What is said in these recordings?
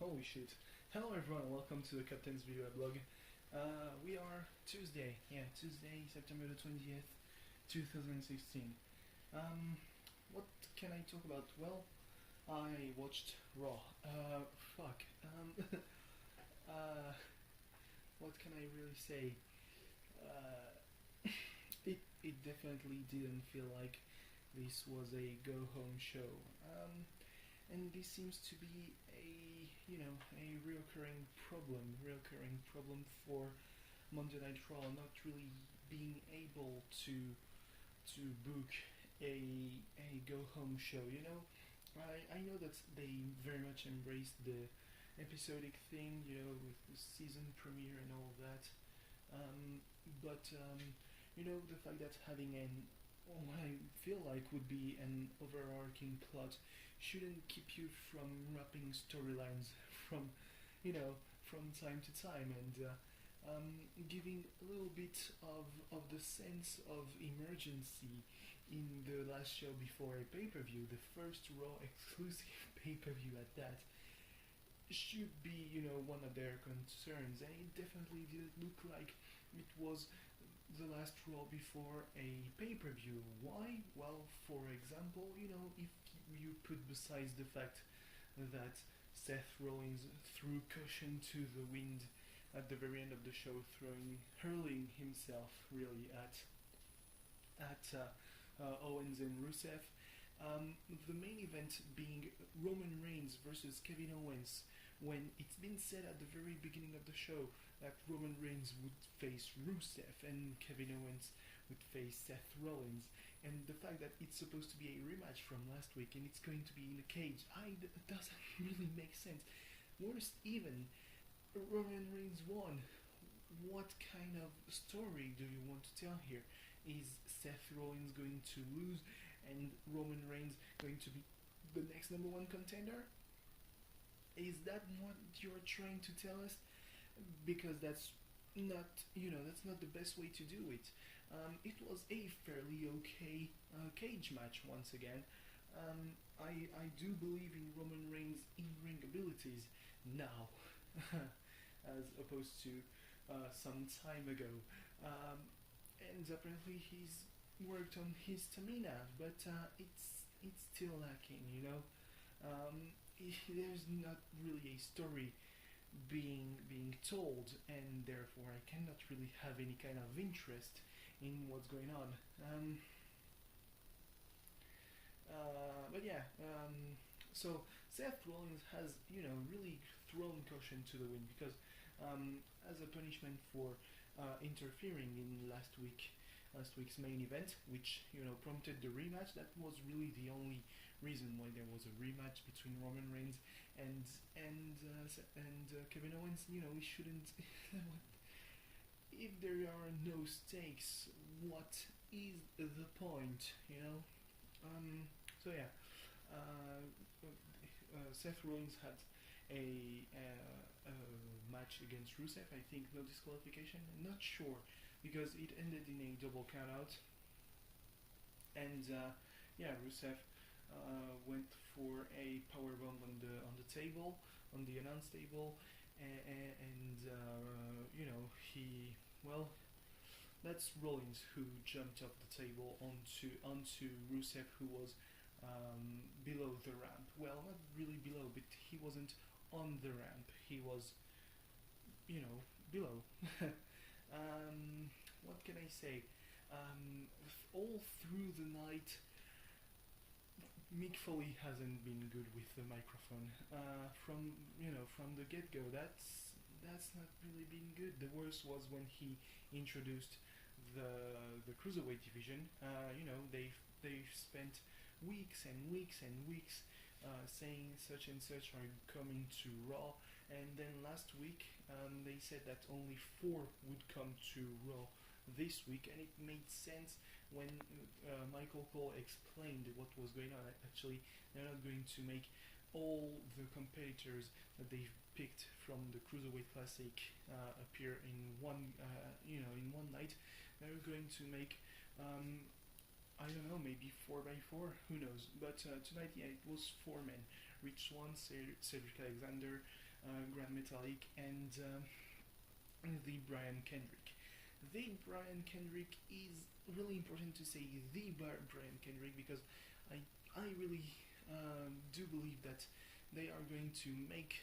Holy shit. Hello everyone, welcome to the Captain's Video Blog. We are Tuesday, September the 20th, 2016. What can I talk about? Well, I watched Raw. Fuck. Uh, what can I really say? It definitely didn't feel like this was a go-home show. And this seems to be a reoccurring problem for Monday Night Raw, not really being able to book a go home show. I know that they very much embraced the episodic thing, with the season premiere and all of that. But the fact that having what I feel like would be an overarching plot shouldn't keep you from wrapping storylines from from time to time, and giving a little bit of the sense of emergency in the last show before a pay-per-view, the first Raw exclusive pay-per-view at that, should be one of their concerns, and it definitely didn't look like it was the last Raw before a pay-per-view. Why? Well, for example, if you put besides the fact that Seth Rollins threw caution to the wind at the very end of the show, hurling himself really at Owens and Rusev. The main event being Roman Reigns versus Kevin Owens, when it's been said at the very beginning of the show that Roman Reigns would face Rusev and Kevin Owens would face Seth Rollins, and the fact that it's supposed to be a rematch from last week and it's going to be in a cage, it doesn't really make sense. Worst even, Roman Reigns won. What kind of story do you want to tell here? Is Seth Rollins going to lose and Roman Reigns going to be the next number one contender? Is that what you're trying to tell us? Because that's not the best way to do it. It was a fairly okay cage match once again. I do believe in Roman Reigns' in-ring abilities now, as opposed to some time ago. And apparently he's worked on his stamina, but it's still lacking. There's not really a story being told, and therefore I cannot really have any kind of interest in what's going on. So Seth Rollins has really thrown caution to the wind because as a punishment for interfering in last week's main event, which prompted the rematch. That was really the only reason why there was a rematch between Roman Reigns and Kevin Owens. We shouldn't. If there are no stakes, what is the point? Seth Rollins had a match against Rusev. I think no disqualification. I'm not sure because it ended in a double countout. And Rusev went for a powerbomb on the table, on the announce table, and that's Rollins who jumped off the table onto Rusev, who was below the ramp. Well, not really below, but he wasn't on the ramp. He was, below. What can I say? All through the night, Mick Foley hasn't been good with the microphone. From the get-go, that's not really been good. The worst was when he introduced the cruiserweight division. They've spent weeks and weeks and weeks saying such and such are coming to Raw, and then last week they said that only 4 would come to Raw this week, and it made sense when Michael Cole explained what was going on. Actually, they're not going to make all the competitors that they've picked from the Cruiserweight Classic appear in one night. They're going to make I don't know, maybe 4x4, who knows. But tonight, it was 4 men. Rich Swann, Cedric Alexander, Grand Metallic, and the Brian Kendrick. The Brian Kendrick is really important to say the Brian Kendrick because I really do believe that they are going to make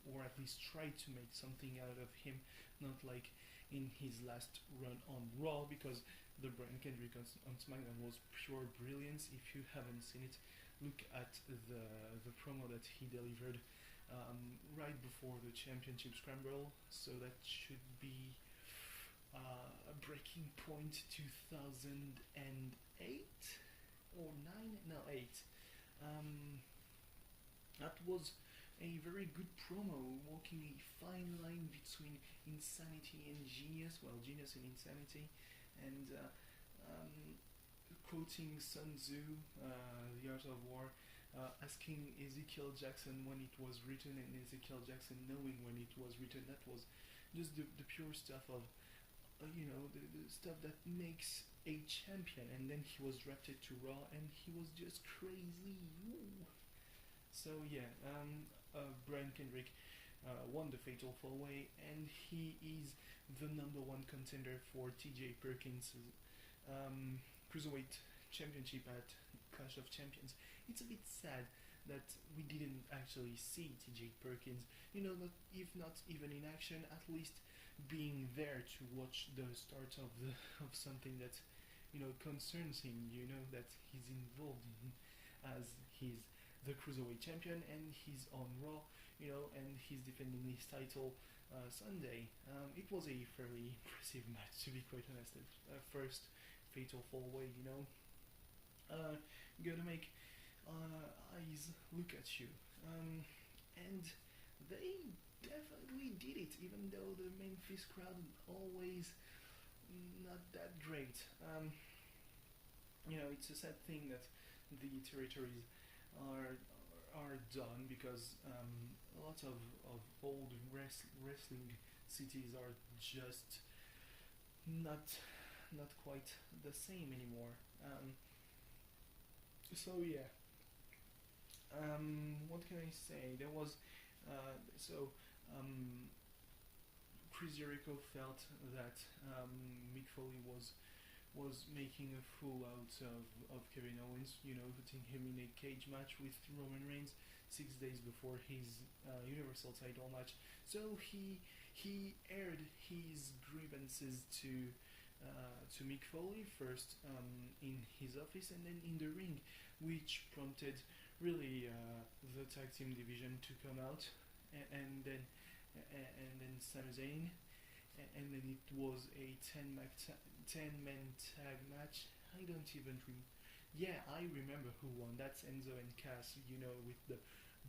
or at least try to make something out of him, not like in his last run on Raw, because the Brian Kendrick on SmackDown was pure brilliance. If you haven't seen it, look at the promo that he delivered right before the championship scramble. So that should be Breaking Point 2008 or 9? No, 8. That was a very good promo, walking a fine line between insanity and genius, well, genius and insanity, and quoting Sun Tzu, The Art of War, asking Ezekiel Jackson when it was written, and Ezekiel Jackson knowing when it was written. That was just the pure stuff of, the stuff that makes a champion. And then he was drafted to Raw, and he was just crazy. Woo. So yeah, Brian Kendrick won the Fatal 4-Way, and he is the number one contender for TJ Perkins' Cruiserweight Championship at Clash of Champions. It's a bit sad that we didn't actually see TJ Perkins, if not even in action, at least being there to watch the start of something that concerns him, that he's involved in, as he's the Cruiserweight Champion and he's on Raw, and he's defending his title Sunday. It was a fairly impressive match, to be quite honest. First Fatal 4-Way, gonna make eyes look at you, and they definitely did it, even though the Memphis crowd always not that great. It's a sad thing that the territories are done, because a lot of old wrestling cities are just not quite the same anymore. So yeah, what can I say? There was Chris Jericho felt that Mick Foley was making a fool out of Kevin Owens, putting him in a cage match with Roman Reigns 6 days before his Universal title match. So he aired his grievances to Mick Foley first in his office and then in the ring, which prompted really the tag team division to come out, and then Sami Zayn, and then it was a 10-man tag match. I don't even I remember who won. That's Enzo and Cass, with the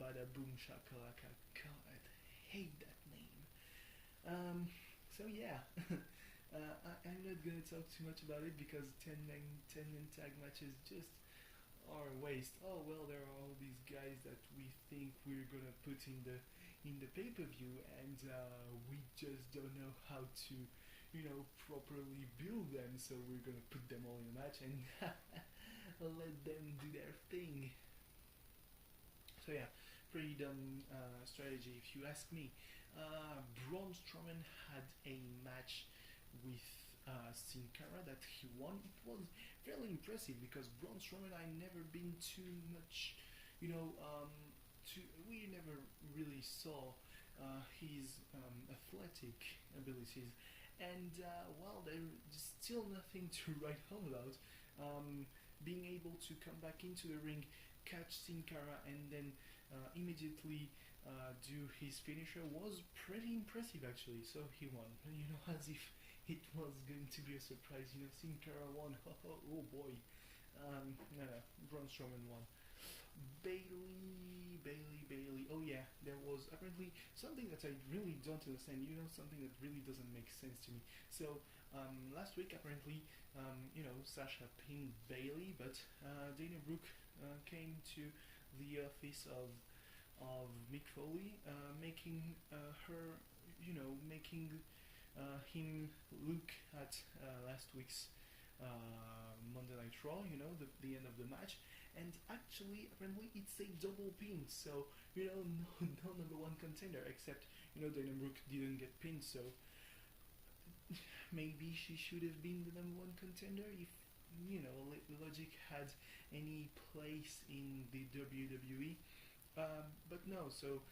Bada Boom Shakalaka. God, I hate that name. So yeah, I'm not gonna talk too much about it, because 10-man tag matches just are a waste. Oh well, there are all these guys that we think we're gonna put in the pay-per-view, and we just don't know how to properly build them, so we're gonna put them all in a match and let them do their thing. So yeah, pretty dumb strategy if you ask me. Braun Strowman had a match with Sin Cara that he won. It was fairly impressive, because Braun Strowman, I never been too much, we never really saw his athletic abilities, and there's still nothing to write home about. Being able to come back into the ring, catch Sin Cara, and then immediately do his finisher was pretty impressive, actually. So he won, as if it was going to be a surprise. Sin Cara won. Oh boy. No, Braun Strowman won. Bailey. Oh yeah, there was apparently something that I really don't understand. Something that really doesn't make sense to me. So last week, apparently, Sasha pinned Bailey, but Dana Brooke came to the office of Mick Foley, making him look at last week's Monday Night Raw, the end of the match, and actually apparently it's a double pin, so no number one contender, except Dana Brooke didn't get pinned, so maybe she should have been the number one contender if logic had any place in the WWE. But no, so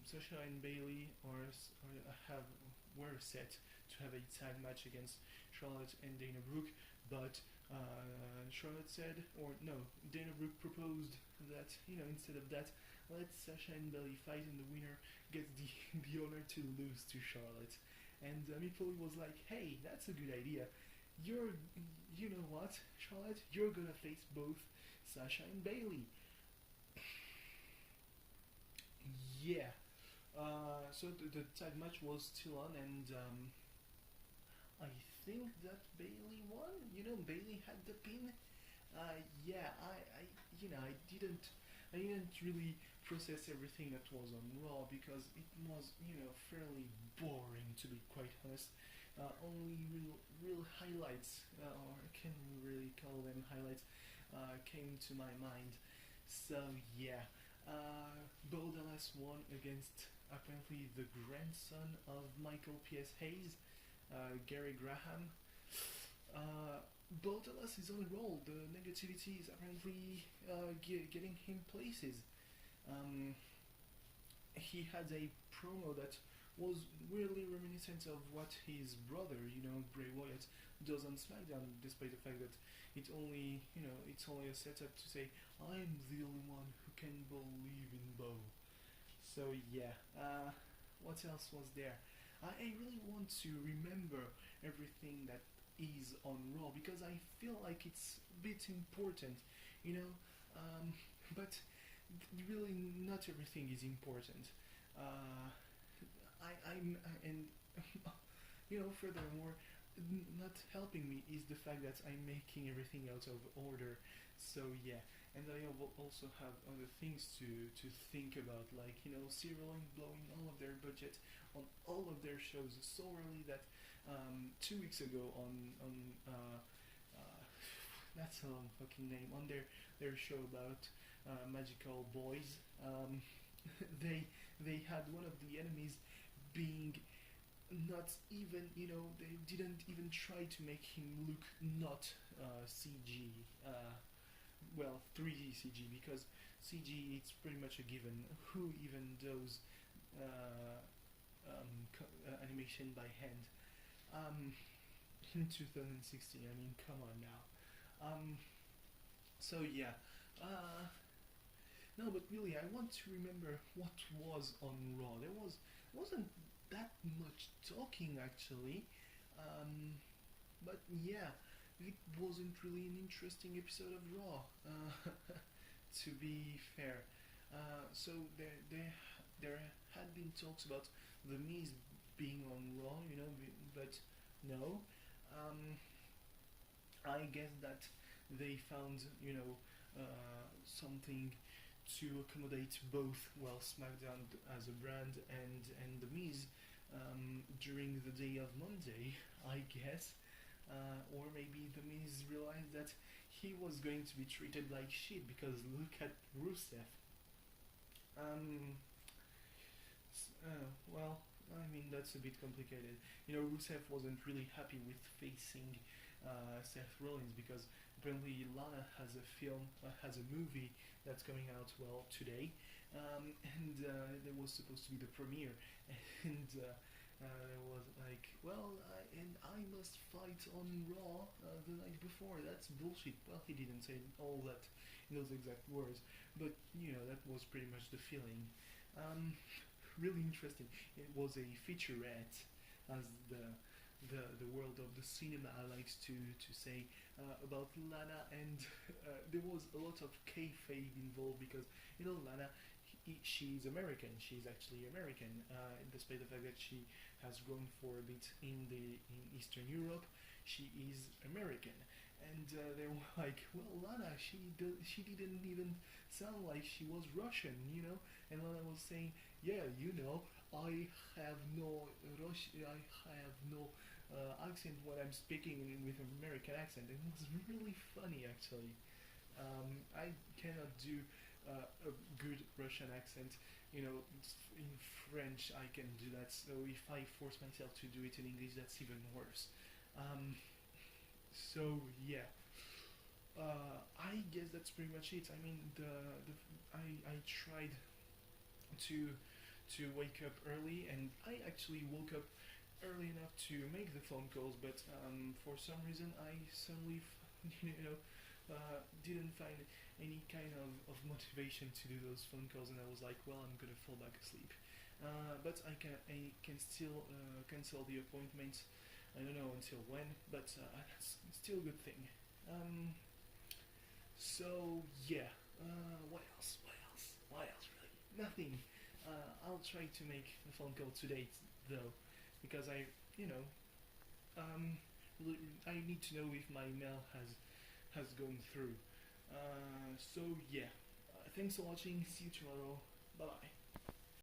Sasha and Bailey were set to have a tag match against Charlotte and Dana Brooke, but Charlotte said, or no, Dana Brooke proposed that instead of that, let Sasha and Bailey fight, and the winner gets the honor to lose to Charlotte. And Mick Foley was like, hey, that's a good idea. You know what, Charlotte, you're gonna face both Sasha and Bailey. Yeah. So the tag match was still on, and I think that Bailey won. Bailey had the pin. Yeah, I didn't really process everything that was on Raw because it was, fairly boring, to be quite honest. Only real highlights, or can we really call them highlights, came to my mind. So yeah, Bo Dallas won against apparently the grandson of Michael P.S. Hayes, Gary Graham. Bo Dallas is on a roll. The negativity is apparently getting him places. He had a promo that was weirdly reminiscent of what his brother, Bray Wyatt, does on SmackDown, despite the fact that it's only a setup to say, I'm the only one who can believe in Bo. So yeah, what else was there? I really want to remember everything that is on Raw because I feel like it's a bit important, but really not everything is important. I'm and furthermore, not helping me is the fact that I'm making everything out of order. So yeah, and I also have other things to think about, like Cyril blowing all of their budget on all of their shows so early that 2 weeks ago on that's a long fucking name, on their show about magical boys, they had one of the enemies being not even, they didn't even try to make him look not CG, 3D CG, because CG it's pretty much a given. Who even does animation by hand in 2016? I mean, come on now. So yeah, no, but really, I want to remember what was on Raw. Wasn't that much talking actually, but yeah, it wasn't really an interesting episode of Raw. To be fair, so there had been talks about the Miz being on Raw, but no. I guess that they found something to accommodate both SmackDown as a brand and the Miz during the day of Monday, I guess, or maybe the Miz realized that he was going to be treated like shit because look at Rusev. I mean, that's a bit complicated. Rusev wasn't really happy with facing Seth Rollins because apparently Lana has a movie that's coming out today, and there was supposed to be the premiere, and there was like, and I must fight on Raw the night before. That's bullshit. Well, he didn't say all that in those exact words, but that was pretty much the feeling. Really interesting. It was a featurette, as the world of the cinema likes to say, about Lana, and there was a lot of kayfabe involved because Lana, she's American. She's actually American, despite the fact that she has grown for a bit in Eastern Europe. She is American, and they were like, well, Lana, she didn't even sound like she was Russian, and Lana was saying, yeah, I have no accent when I'm speaking with an American accent. It was really funny, actually. I cannot do a good Russian accent. You know, in French I can do that. So if I force myself to do it in English, that's even worse. Um, so yeah, I guess that's pretty much it. I mean, I tried to wake up early, and I actually woke up early enough to make the phone calls, but for some reason I suddenly, didn't find any kind of motivation to do those phone calls, and I was like, well, I'm gonna fall back asleep. But I can still cancel the appointment. I don't know until when, but that's still a good thing. Um, so yeah, what else? What else? What else? Really, nothing. I'll try to make a phone call today, though, because you know, um, I need to know if my mail has gone through. So yeah, thanks for watching. See you tomorrow. Bye bye.